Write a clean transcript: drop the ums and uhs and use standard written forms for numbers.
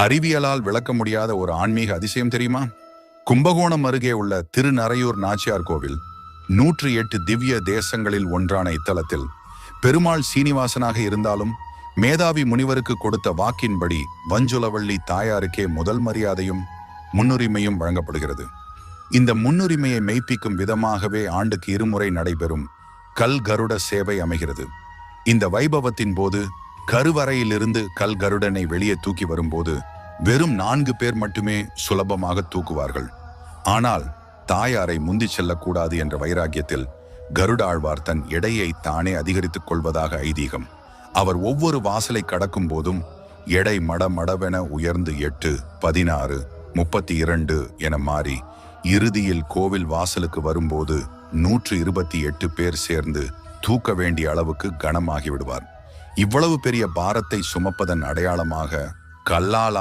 அறிவியலால் விளக்க முடியாத ஒரு ஆன்மீக அதிசயம் தெரியுமா? கும்பகோணம் அருகே உள்ள திருநறையூர் நாச்சியார் கோவில் 108 திவ்ய தேசங்களில் ஒன்றான இத்தலத்தில் பெருமாள் சீனிவாசனாக இருந்தாலும் மேதாவி முனிவருக்கு கொடுத்த வாக்கின்படி வஞ்சுலவள்ளி தாயாருக்கே முதல் மரியாதையும் முன்னுரிமையும் வழங்கப்படுகிறது. இந்த முன்னுரிமையை மெய்ப்பிக்கும் விதமாகவே ஆண்டுக்கு 2 முறை நடைபெறும் கல் கருட சேவை அமைகிறது. இந்த வைபவத்தின் போது கருவறையிலிருந்து கல் கருடனை வெளியே தூக்கி வரும்போது வெறும் 4 பேர் மட்டுமே சுலபமாக தூக்குவார்கள். ஆனால் தாயாரை முந்தி செல்லக்கூடாது என்ற வைராக்கியத்தில் கருட ஆழ்வார் தன் எடையை தானே அதிகரித்துக் கொள்வதாக ஐதீகம். அவர் ஒவ்வொரு வாசலை கடக்கும் போதும் எடை மடமடவென உயர்ந்து 8, 16, 32 என மாறி இறுதியில் கோவில் வாசலுக்கு வரும்போது 128 பேர் சேர்ந்து தூக்க வேண்டிய அளவுக்கு கனமாகி விடுவார். இவ்வளவு பெரிய பாரத்தை சுமப்பதன் அடையாளமாக கல்லால்